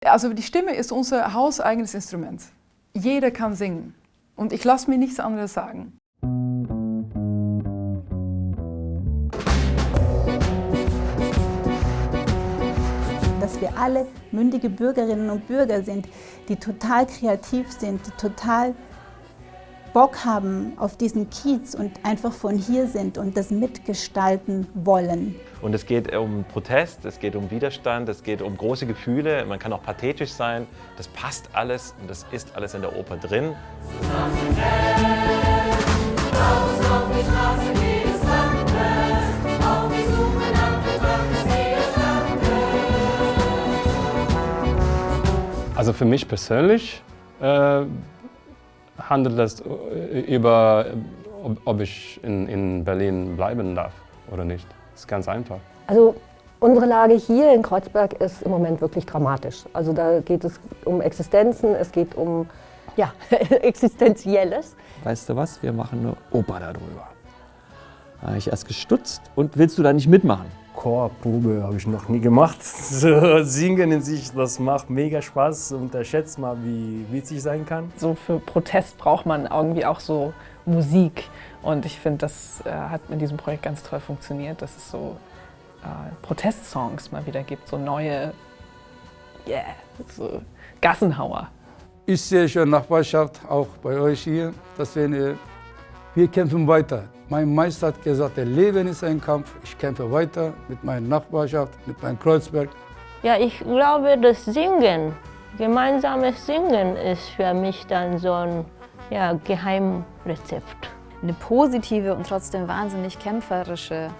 Also die Stimme ist unser hauseigenes Instrument. Jeder kann singen. Und ich lasse mir nichts anderes sagen. Dass wir alle mündige Bürgerinnen und Bürger sind, die total kreativ sind, die total Bock haben auf diesen Kiez und einfach von hier sind und das mitgestalten wollen. Und es geht um Protest, es geht um Widerstand, es geht um große Gefühle, man kann auch pathetisch sein. Das passt alles und das ist alles in der Oper drin. Also für mich persönlich handelt es über, ob ich in Berlin bleiben darf oder nicht. Das ist ganz einfach. Also unsere Lage hier in Kreuzberg ist im Moment wirklich dramatisch. Also da geht es um Existenzen, es geht um Existenzielles. Weißt du was, wir machen eine Oper darüber. Da habe ich erst gestutzt und willst du da nicht mitmachen? Chorprobe habe ich noch nie gemacht. So, Singen in sich, das macht mega Spaß. Unterschätzt mal, wie witzig sein kann. So für Protest braucht man irgendwie auch so Musik. Und ich finde, das hat in diesem Projekt ganz toll funktioniert, dass es so Protestsongs mal wieder gibt, so neue, so Gassenhauer. Ich sehe schon Nachbarschaft, auch bei euch hier, deswegen wir kämpfen weiter. Mein Meister hat gesagt, das Leben ist ein Kampf. Ich kämpfe weiter mit meiner Nachbarschaft, mit meinem Kreuzberg. Ja, ich glaube, das Singen, gemeinsames Singen ist für mich dann so ein Geheimrezept. Eine positive und trotzdem wahnsinnig kämpferische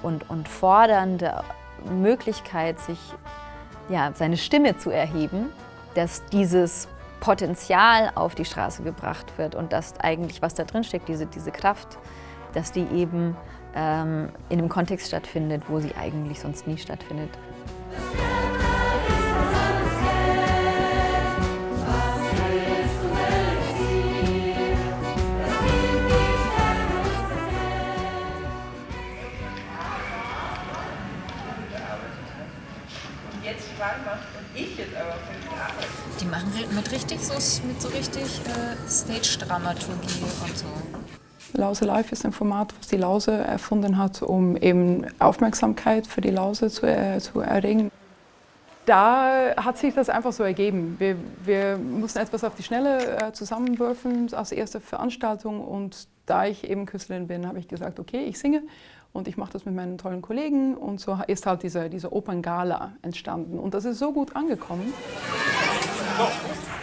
und fordernde Möglichkeit, sich seine Stimme zu erheben, dass dieses Potenzial auf die Straße gebracht wird und dass eigentlich, was da drin steckt, diese Kraft, dass die eben in einem Kontext stattfindet, wo sie eigentlich sonst nie stattfindet. Die machen mit so richtig Stage-Dramaturgie und so. Lause Live ist ein Format, was die Lause erfunden hat, um eben Aufmerksamkeit für die Lause zu erregen. Da hat sich das einfach so ergeben. Wir mussten etwas auf die Schnelle zusammenwürfen als erste Veranstaltung und da ich eben Künstlerin bin, habe ich gesagt, okay, ich singe und ich mache das mit meinen tollen Kollegen und so ist halt diese Operngala entstanden und das ist so gut angekommen.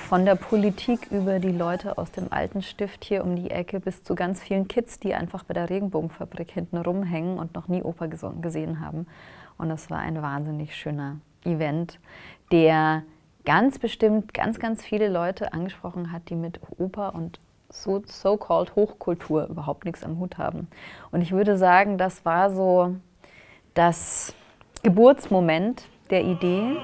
Von der Politik über die Leute aus dem alten Stift hier um die Ecke bis zu ganz vielen Kids, die einfach bei der Regenbogenfabrik hinten rumhängen und noch nie Oper gesehen haben. Und das war ein wahnsinnig schöner Event, der ganz bestimmt ganz viele Leute angesprochen hat, die mit Oper und so-called Hochkultur überhaupt nichts am Hut haben. Und ich würde sagen, das war so das Geburtsmoment der Idee.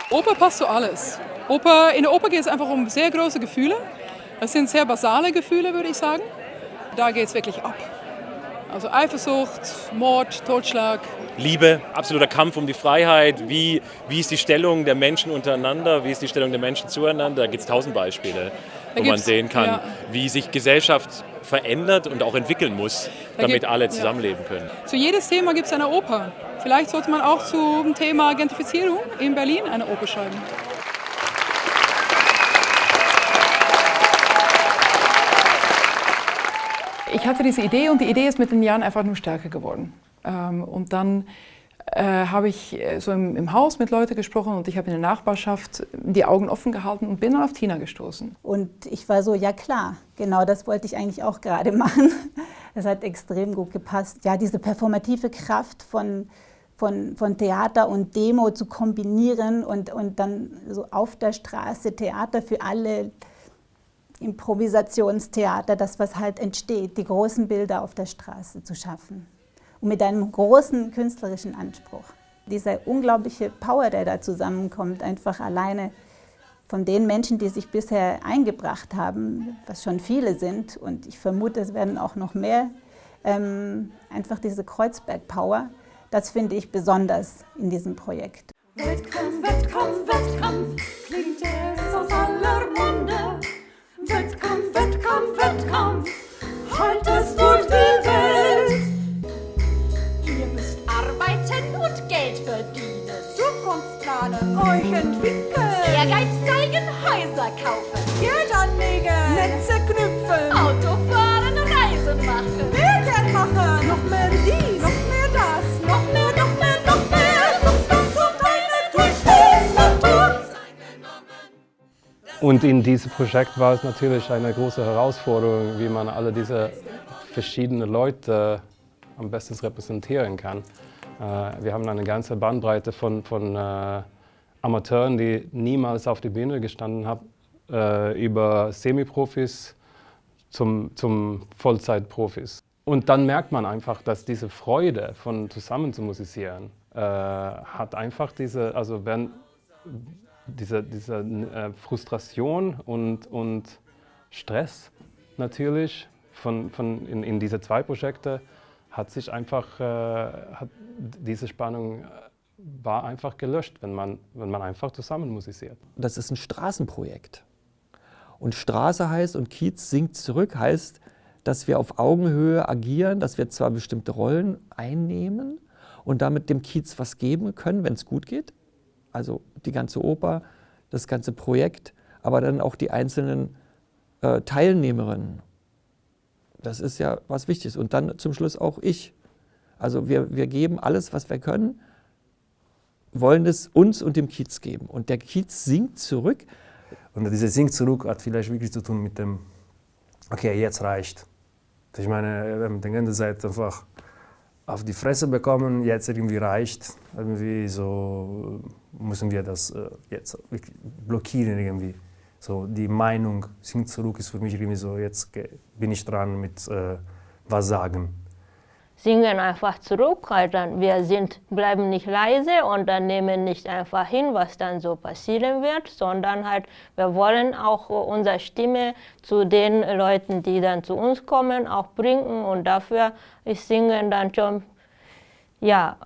Oper passt zu alles. In der Oper geht es einfach um sehr große Gefühle. Das sind sehr basale Gefühle, würde ich sagen. Da geht es wirklich ab. Also Eifersucht, Mord, Totschlag. Liebe, absoluter Kampf um die Freiheit. Wie ist die Stellung der Menschen untereinander? Wie ist die Stellung der Menschen zueinander? Da gibt es 1000 Beispiele, wo man sehen kann, wie sich Gesellschaft verändert und auch entwickeln muss, damit alle zusammenleben können. Zu jedes Thema gibt es eine Oper. Vielleicht sollte man auch zum Thema Gentrifizierung in Berlin eine Oper schreiben. Ich hatte diese Idee und die Idee ist mit den Jahren einfach nur stärker geworden. Und dann habe ich so im Haus mit Leuten gesprochen und ich habe in der Nachbarschaft die Augen offen gehalten und bin dann auf Tina gestoßen. Und ich war so, ja klar, genau das wollte ich eigentlich auch gerade machen. Es hat extrem gut gepasst. Ja, diese performative Kraft von von Theater und Demo zu kombinieren und dann so auf der Straße Theater für alle, Improvisationstheater, das was halt entsteht, die großen Bilder auf der Straße zu schaffen. Und mit einem großen künstlerischen Anspruch. Dieser unglaubliche Power, der da zusammenkommt, einfach alleine von den Menschen, die sich bisher eingebracht haben, was schon viele sind, und ich vermute, es werden auch noch mehr, einfach diese Kreuzberg-Power, das finde ich besonders in diesem Projekt. Wettkampf, Wettkampf, Wettkampf, klingt es aus aller Munde. Wettkampf, Wettkampf, Wettkampf, halt es durch die Welt. Ihr müsst arbeiten und Geld verdienen, Zukunft planen, euch entwickeln, Ehrgeiz zeigen, Häuser kaufen, Geld anlegen, Netze knüpfen, Auto fahren, Reisen machen, mehr Geld machen, noch mehr dies, noch mehr das, noch mehr, noch mehr, noch mehr, Substanz und eine Durchschnittsnatur. Und in diesem Projekt war es natürlich eine große Herausforderung, wie man alle diese verschiedenen Leute am besten repräsentieren kann. Wir haben eine ganze Bandbreite von Amateuren, die niemals auf die Bühne gestanden haben, über Semi-Profis zum Vollzeit-Profis. Und dann merkt man einfach, dass diese Freude von zusammen zu musizieren hat einfach diese Frustration und Stress natürlich in diese zwei Projekte hat sich einfach, diese Spannung war einfach gelöscht, wenn man einfach zusammen musiziert. Das ist ein Straßenprojekt. Und Straße heißt und Kiez singt zurück heißt, dass wir auf Augenhöhe agieren, dass wir zwar bestimmte Rollen einnehmen und damit dem Kiez was geben können, wenn es gut geht. Also die ganze Oper, das ganze Projekt, aber dann auch die einzelnen Teilnehmerinnen. Das ist ja was Wichtiges. Und dann zum Schluss auch ich. Also wir geben alles, was wir können, wollen es uns und dem Kiez geben. Und der Kiez singt zurück. Und dieses Sing zurück hat vielleicht wirklich zu tun mit dem, okay, jetzt reicht. Ich meine, wir haben die ganze Zeit einfach auf die Fresse bekommen, jetzt irgendwie reicht. Irgendwie so müssen wir das jetzt blockieren irgendwie. So die Meinung, Sing zurück ist für mich irgendwie so, jetzt bin ich dran mit was sagen. Singen einfach zurück, halt dann bleiben nicht leise und dann nehmen nicht einfach hin, was dann so passieren wird, sondern halt, wir wollen auch unsere Stimme zu den Leuten, die dann zu uns kommen, auch bringen, und dafür ist Singen dann schon, ja,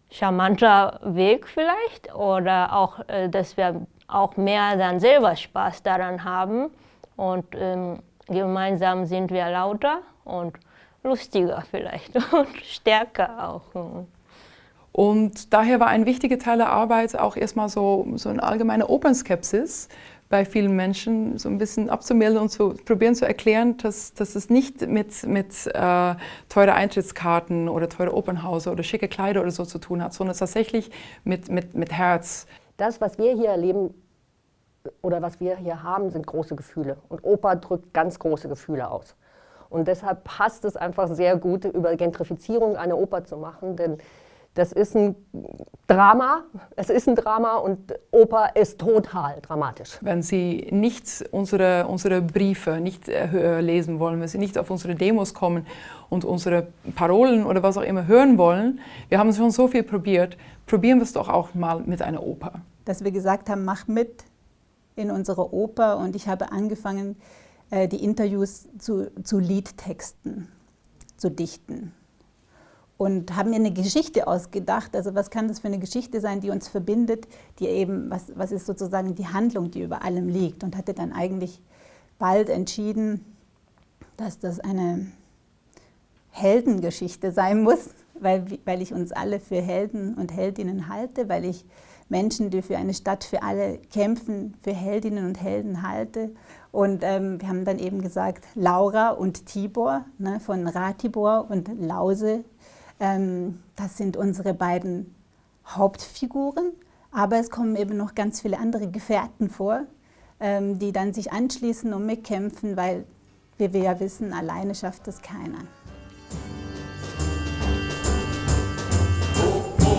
charmanter Weg vielleicht, oder auch, dass wir auch mehr dann selber Spaß daran haben, und gemeinsam sind wir lauter und lustiger vielleicht und stärker auch. Und daher war ein wichtiger Teil der Arbeit auch erstmal so eine allgemeine Opernskepsis bei vielen Menschen, so ein bisschen abzumelden und zu probieren zu erklären, dass es nicht mit teure Eintrittskarten oder teure Opernhäuser oder schicke Kleider oder so zu tun hat, sondern tatsächlich mit Herz. Das, was wir hier erleben oder was wir hier haben, sind große Gefühle. Und Oper drückt ganz große Gefühle aus. Und deshalb passt es einfach sehr gut, über Gentrifizierung eine Oper zu machen, denn das ist ein Drama, und Oper ist total dramatisch. Wenn Sie nicht unsere Briefe nicht lesen wollen, wenn Sie nicht auf unsere Demos kommen und unsere Parolen oder was auch immer hören wollen, wir haben schon so viel probiert, probieren wir es doch auch mal mit einer Oper. Dass wir gesagt haben, mach mit in unsere Oper, und ich habe angefangen, die Interviews zu Liedtexten zu dichten. Und haben mir eine Geschichte ausgedacht, also was kann das für eine Geschichte sein, die uns verbindet, die eben, was ist sozusagen die Handlung, die über allem liegt, und hatte dann eigentlich bald entschieden, dass das eine Heldengeschichte sein muss, weil ich uns alle für Helden und Heldinnen halte, weil ich Menschen, die für eine Stadt für alle kämpfen, für Heldinnen und Helden halte. Und wir haben dann eben gesagt, Laura und Tibor, ne, von Ratibor und Lause, das sind unsere beiden Hauptfiguren. Aber es kommen eben noch ganz viele andere Gefährten vor, die dann sich anschließen und mitkämpfen, weil, wie wir ja wissen, alleine schafft es keiner. Oh, oh.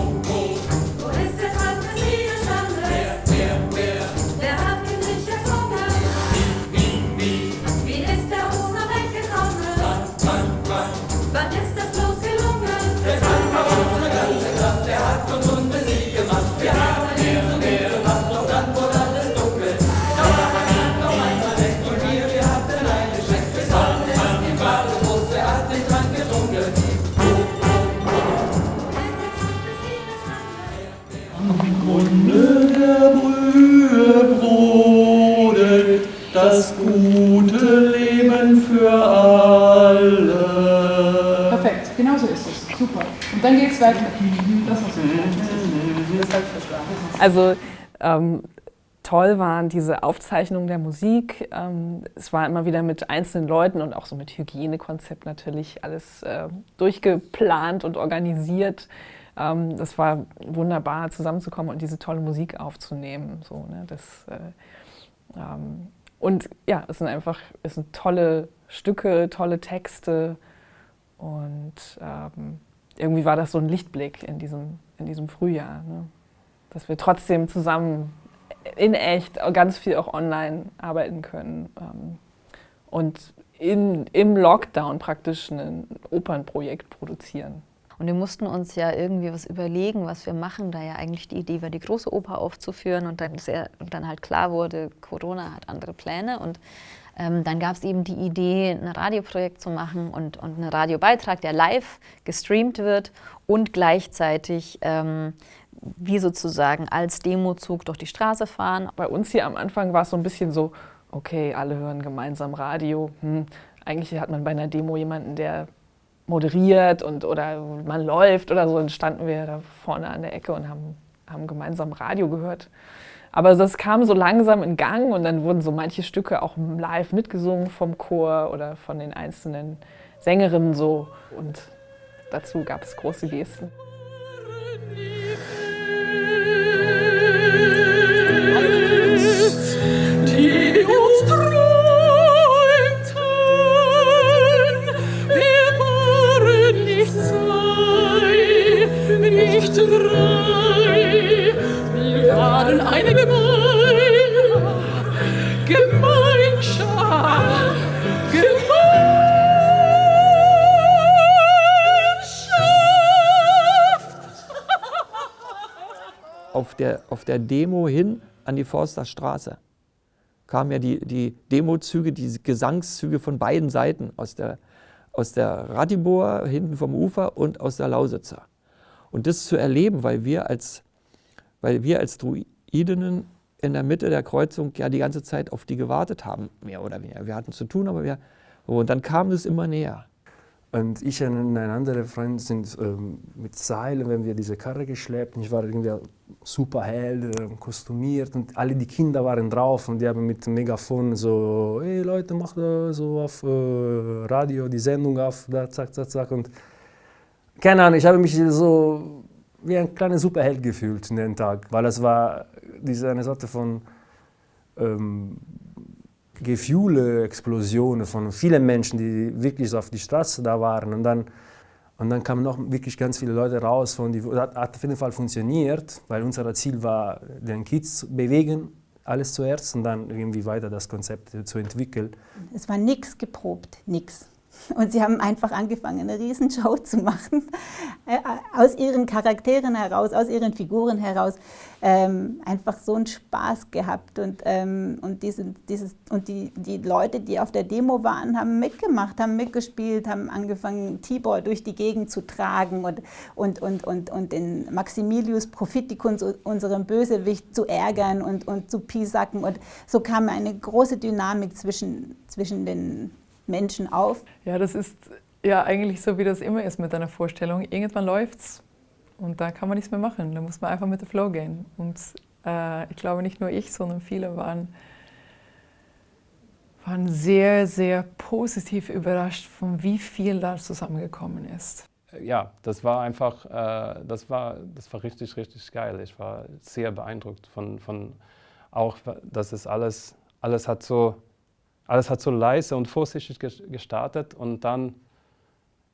Also toll waren diese Aufzeichnungen der Musik. Es war immer wieder mit einzelnen Leuten und auch so mit Hygienekonzept natürlich alles durchgeplant und organisiert. Das war wunderbar, zusammenzukommen und diese tolle Musik aufzunehmen. So, ne? Und ja, es sind tolle Stücke, tolle Texte und irgendwie war das so ein Lichtblick in diesem Frühjahr, ne? Dass wir trotzdem zusammen in echt ganz viel auch online arbeiten können und im Lockdown praktisch ein Opernprojekt produzieren. Und wir mussten uns ja irgendwie was überlegen, was wir machen, da ja eigentlich die Idee war, die große Oper aufzuführen und dann halt klar wurde, Corona hat andere Pläne und dann gab es eben die Idee, ein Radioprojekt zu machen und einen Radiobeitrag, der live gestreamt wird und gleichzeitig wie sozusagen als Demozug durch die Straße fahren. Bei uns hier am Anfang war es so ein bisschen so, okay, alle hören gemeinsam Radio. Eigentlich hat man bei einer Demo jemanden, der moderiert oder man läuft oder so, dann standen wir da vorne an der Ecke und haben gemeinsam Radio gehört. Aber das kam so langsam in Gang und dann wurden so manche Stücke auch live mitgesungen vom Chor oder von den einzelnen Sängerinnen so. Und dazu gab es große Gesten. Die uns träumten, wir waren nicht zwei, nicht drei, wir waren eine Gemeinschaft. Auf der Demo hin an die Forsterstraße kamen ja die Demozüge, die Gesangszüge von beiden Seiten, aus der Ratiboer hinten vom Ufer und aus der Lausitzer. Und das zu erleben, weil wir als Druidinnen in der Mitte der Kreuzung ja die ganze Zeit auf die gewartet haben, mehr oder weniger. Wir hatten zu tun, aber und dann kam es immer näher. Und ich und ein anderer Freund sind mit Seilen, wenn wir diese Karre geschleppt. Ich war irgendwie super hell, kostümiert und alle die Kinder waren drauf und die haben mit dem Megafon so, hey Leute, macht so auf Radio die Sendung auf, da zack, zack, zack. Und keine Ahnung, ich habe mich so wie ein kleiner Superheld gefühlt in den Tag, weil es war eine Sorte von Gefühle, Explosionen von vielen Menschen, die wirklich so auf die Straße da waren. Und dann kamen noch wirklich ganz viele Leute raus. Hat auf jeden Fall funktioniert, weil unser Ziel war, den Kids zu bewegen, alles zuerst und dann irgendwie weiter das Konzept zu entwickeln. Es war nichts geprobt, nichts. Und sie haben einfach angefangen, eine Riesenshow zu machen, aus ihren Charakteren heraus, aus ihren Figuren heraus, einfach so einen Spaß gehabt. Und die Leute, die auf der Demo waren, haben mitgemacht, haben mitgespielt, haben angefangen, Tibor durch die Gegend zu tragen und den Maximilius Prophiticus, unseren Bösewicht, zu ärgern und zu piesacken. Und so kam eine große Dynamik zwischen den Menschen auf. Ja, das ist ja eigentlich so, wie das immer ist mit einer Vorstellung. Irgendwann läuft's und da kann man nichts mehr machen. Da muss man einfach mit dem Flow gehen. Und ich glaube, nicht nur ich, sondern viele waren sehr, sehr positiv überrascht, von wie viel da zusammengekommen ist. Ja, das war einfach, das war richtig, richtig geil. Ich war sehr beeindruckt von auch, dass es alles hat so leise und vorsichtig gestartet und dann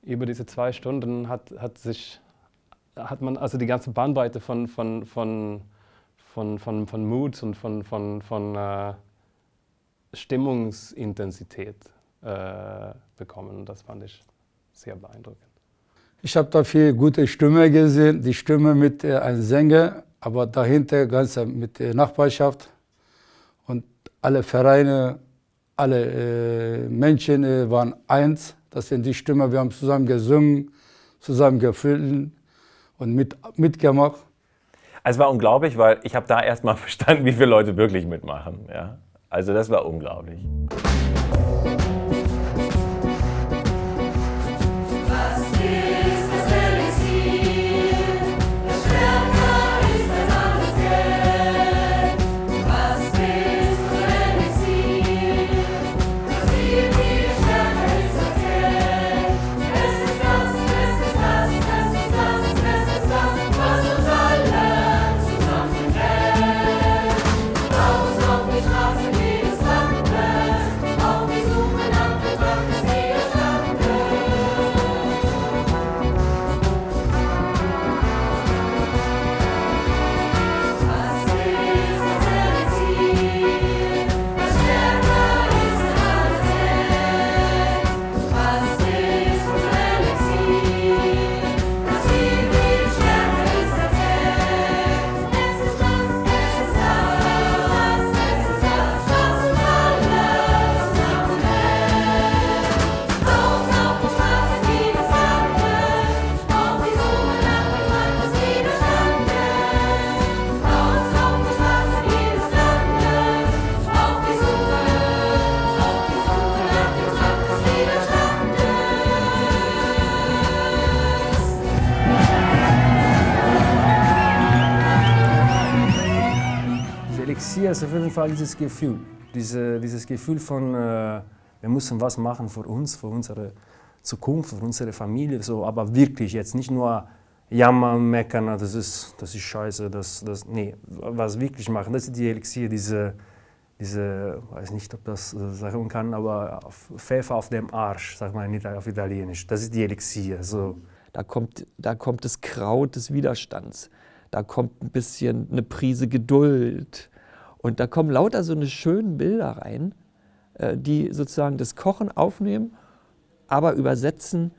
über diese 2 Stunden hat man also die ganze Bandbreite von Moods und von Stimmungsintensität bekommen. Das fand ich sehr beeindruckend. Ich habe da viel gute Stimme gesehen, die Stimme mit einem Sänger, aber dahinter ganz mit der Nachbarschaft und alle Vereine. Alle Menschen waren eins, das sind die Stimmen, wir haben zusammen gesungen, zusammen gefühlt und mitgemacht. Es war unglaublich, weil ich habe da erst mal verstanden, wie viele Leute wirklich mitmachen. Ja? Also das war unglaublich. Was ist das Elixier? Elixier ist auf jeden Fall dieses Gefühl. Dieses Gefühl von, wir müssen was machen für uns, für unsere Zukunft, für unsere Familie. So, aber wirklich jetzt nicht nur jammern, meckern, das ist scheiße, nee, was wirklich machen. Das ist die Elixier, diese, weiß nicht, ob das sagen kann, aber Pfeffer auf dem Arsch, sagt man auf Italienisch. Das ist die Elixier. So. Da kommt das Kraut des Widerstands. Da kommt ein bisschen eine Prise Geduld. Und da kommen lauter so eine schönen Bilder rein, die sozusagen das Kochen aufnehmen, aber übersetzen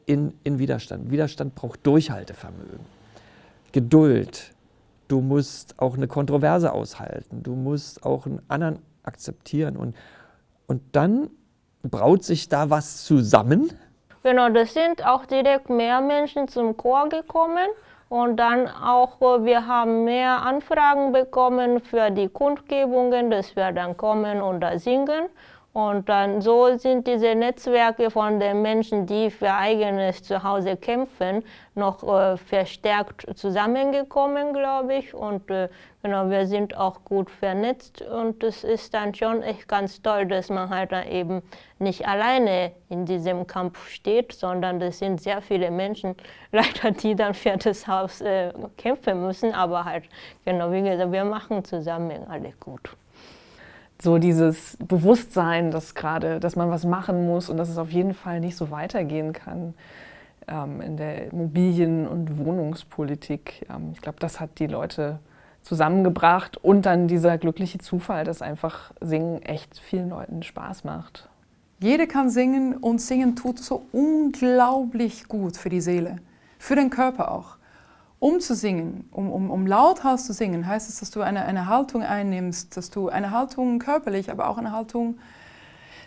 in Widerstand. Widerstand braucht Durchhaltevermögen, Geduld. Du musst auch eine Kontroverse aushalten. Du musst auch einen anderen akzeptieren. Und dann braut sich da was zusammen. Genau, das sind auch direkt mehr Menschen zum Chor gekommen. Und dann auch, wir haben mehr Anfragen bekommen für die Kundgebungen, dass wir dann kommen und da singen. Und dann so sind diese Netzwerke von den Menschen, die für eigenes Zuhause kämpfen, noch verstärkt zusammengekommen, glaube ich. Und genau, wir sind auch gut vernetzt. Und es ist dann schon echt ganz toll, dass man halt dann eben nicht alleine in diesem Kampf steht, sondern das sind sehr viele Menschen, leider, die dann für das Haus kämpfen müssen. Aber halt, genau, wie gesagt, wir machen zusammen alle gut. So dieses Bewusstsein, dass man was machen muss und dass es auf jeden Fall nicht so weitergehen kann in der Immobilien- und Wohnungspolitik. Ich glaube, das hat die Leute zusammengebracht und dann dieser glückliche Zufall, dass einfach Singen echt vielen Leuten Spaß macht. Jeder kann singen und Singen tut so unglaublich gut für die Seele, für den Körper auch. Um zu singen, um lauthals zu singen, heißt es, dass du eine Haltung einnimmst, dass du eine Haltung körperlich, aber auch eine Haltung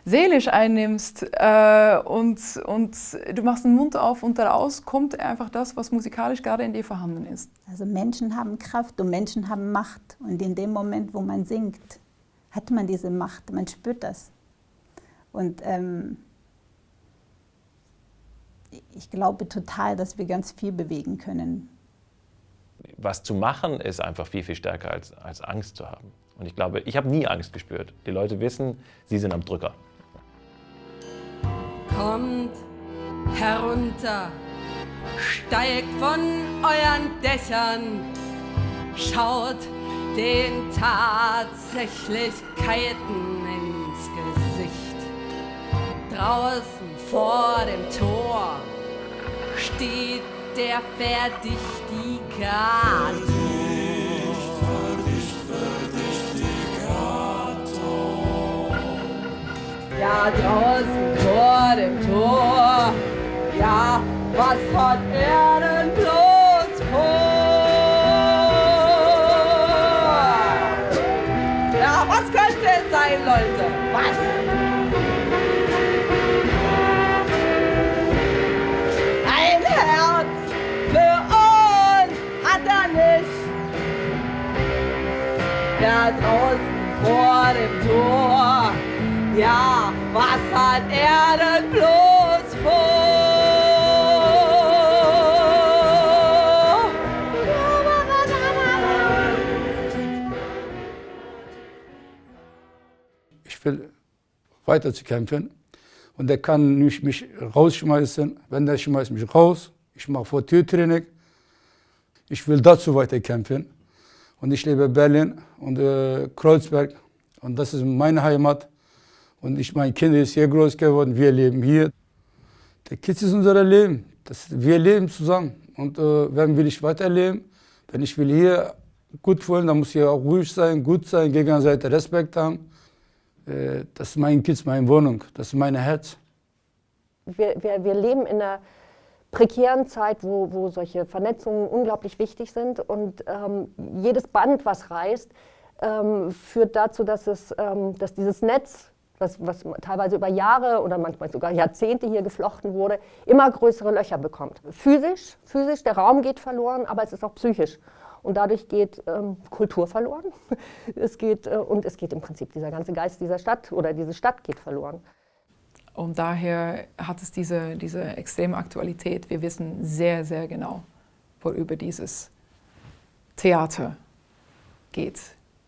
seelisch einnimmst und du machst den Mund auf und daraus kommt einfach das, was musikalisch gerade in dir vorhanden ist. Also Menschen haben Kraft und Menschen haben Macht und in dem Moment, wo man singt, hat man diese Macht, man spürt das. Und ich glaube total, dass wir ganz viel bewegen können. Was zu machen, ist einfach viel, viel stärker als Angst zu haben. Und ich glaube, ich habe nie Angst gespürt. Die Leute wissen, sie sind am Drücker. Kommt herunter, steigt von euren Dächern, schaut den Tatsächlichkeiten ins Gesicht. Draußen vor dem Tor steht der Verdichtegator. Ja, draußen vor dem Tor, ja, was hat er denn bloß vor? Ja, was könnte es sein, Leute? Was? Ein Herz für uns hat er nicht. Ja, draußen vor dem Tor, ja, was hat er denn bloß vor? Ich will weiter zu kämpfen und der kann nicht mich rausschmeißen. Wenn der schmeißt mich raus, ich mache vor Türtraining. Ich will dazu weiter kämpfen und ich lebe in Berlin und Kreuzberg und das ist meine Heimat. Und mein Kind ist hier groß geworden, wir leben hier. Der Kids ist unser Leben, wir leben zusammen. Und wenn will ich weiterleben, wenn ich will hier gut wollen, dann muss ich auch ruhig sein, gut sein, gegenseitig Respekt haben. Das ist mein Kids, meine Wohnung, das ist mein Herz. Wir leben in einer prekären Zeit, wo solche Vernetzungen unglaublich wichtig sind. Und jedes Band, was reißt, führt dazu, dass dieses Netz, was teilweise über Jahre oder manchmal sogar Jahrzehnte hier geflochten wurde, immer größere Löcher bekommt. Physisch, der Raum geht verloren, aber es ist auch psychisch. Und dadurch geht Kultur verloren. Es geht im Prinzip dieser ganze Geist dieser Stadt oder diese Stadt geht verloren. Und daher hat es diese extreme Aktualität. Wir wissen sehr, sehr genau, worüber dieses Theater geht.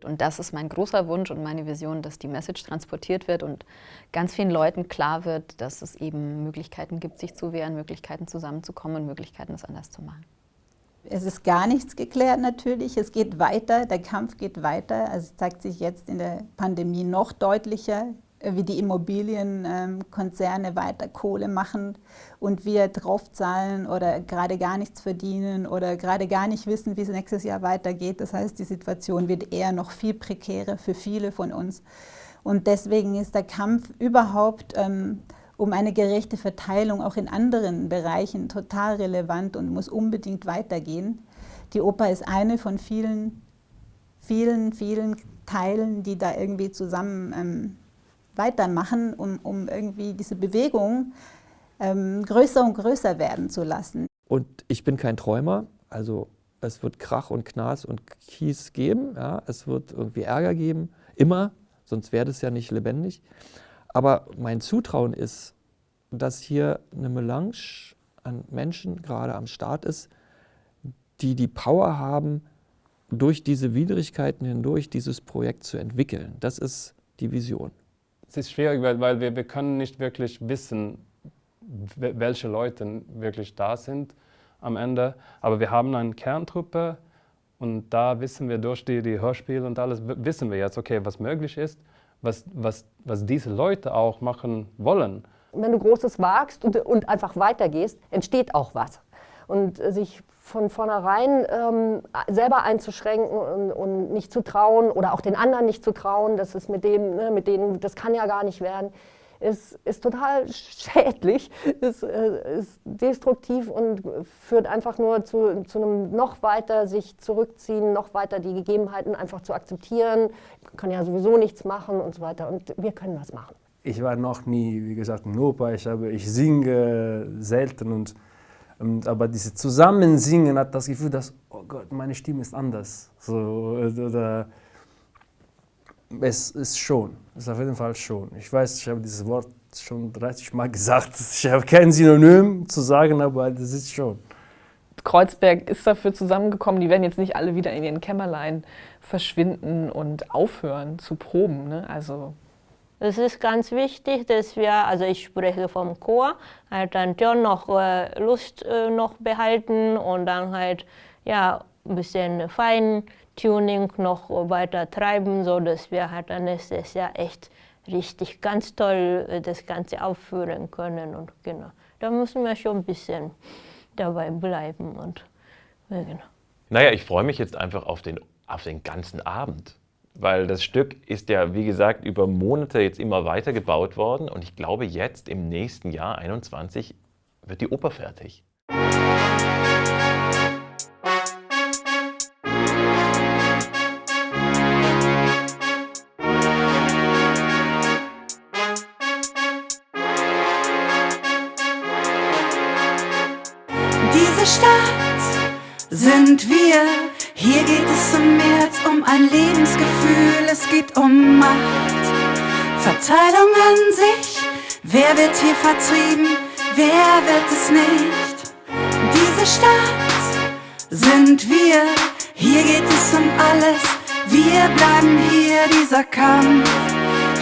Zukunft. Und das ist mein großer Wunsch und meine Vision, dass die Message transportiert wird und ganz vielen Leuten klar wird, dass es eben Möglichkeiten gibt, sich zu wehren, Möglichkeiten zusammenzukommen und Möglichkeiten, es anders zu machen. Es ist gar nichts geklärt natürlich, es geht weiter, der Kampf geht weiter. Also es zeigt sich jetzt in der Pandemie noch deutlicher, wie die Immobilienkonzerne weiter Kohle machen und wir draufzahlen oder gerade gar nichts verdienen oder gerade gar nicht wissen, wie es nächstes Jahr weitergeht. Das heißt, die Situation wird eher noch viel prekärer für viele von uns. Und deswegen ist der Kampf überhaupt um eine gerechte Verteilung auch in anderen Bereichen total relevant und muss unbedingt weitergehen. Die Oper ist eine von vielen Teilen, die da irgendwie zusammen weitermachen, um irgendwie diese Bewegung größer und größer werden zu lassen. Und ich bin kein Träumer, also es wird Krach und Knas und Kies geben, ja? Es wird irgendwie Ärger geben, immer, sonst wäre das ja nicht lebendig. Aber mein Zutrauen ist, dass hier eine Melange an Menschen gerade am Start ist, die die Power haben, durch diese Widrigkeiten hindurch dieses Projekt zu entwickeln. Das ist die Vision. Es ist schwierig, weil wir können nicht wirklich wissen, welche Leute wirklich da sind am Ende. Aber wir haben eine Kerntruppe und da wissen wir durch die Hörspiele und alles, wissen wir jetzt, okay, was möglich ist, was diese Leute auch machen wollen. Wenn du Großes wagst und einfach weitergehst, entsteht auch was. Und sich von vornherein selber einzuschränken und nicht zu trauen oder auch den anderen nicht zu trauen, das ist mit denen, das kann ja gar nicht werden, ist total schädlich, ist destruktiv und führt einfach nur zu einem noch weiter sich zurückziehen, noch weiter die Gegebenheiten einfach zu akzeptieren. Man kann ja sowieso nichts machen und so weiter und wir können was machen. Ich war noch nie, wie gesagt, in Oper, ich singe selten aber dieses Zusammensingen hat das Gefühl, dass, oh Gott, meine Stimme ist anders. Es ist schon, es ist auf jeden Fall schon. Ich weiß, ich habe dieses Wort schon 30 Mal gesagt. Ich habe kein Synonym zu sagen, aber das ist schon. Kreuzberg ist dafür zusammengekommen, die werden jetzt nicht alle wieder in ihren Kämmerlein verschwinden und aufhören zu proben. Ne? Also es ist ganz wichtig, dass wir, also ich spreche vom Chor, halt dann schon noch Lust noch behalten und dann halt ja ein bisschen Feintuning noch weiter treiben, so dass wir halt dann nächstes Jahr echt richtig ganz toll das Ganze aufführen können und genau, da müssen wir schon ein bisschen dabei bleiben und ja, genau. Naja, ich freue mich jetzt einfach auf den ganzen Abend. Weil das Stück ist ja, wie gesagt, über Monate jetzt immer weiter gebaut worden. Und ich glaube, jetzt im nächsten Jahr, 2021, wird die Oper fertig. Diese Stadt sind wir. Hier geht es um mehr als um ein Lebensgefühl, es geht um Macht. Verteilung an sich, wer wird hier vertrieben, wer wird es nicht? Diese Stadt sind wir, hier geht es um alles, wir bleiben hier, dieser Kampf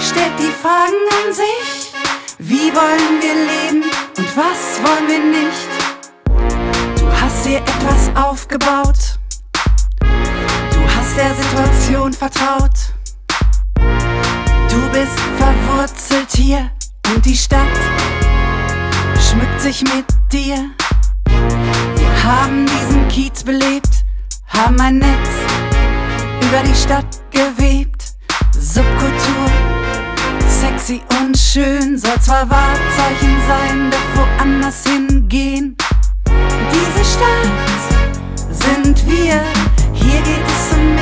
stellt die Fragen an sich. Wie wollen wir leben und was wollen wir nicht? Du hast hier etwas aufgebaut, der Situation vertraut. Du bist verwurzelt hier und die Stadt schmückt sich mit dir. Wir haben diesen Kiez belebt, haben ein Netz über die Stadt gewebt. Subkultur, sexy und schön, soll zwar Wahrzeichen sein, doch woanders hingehen. Diese Stadt sind wir, hier geht es um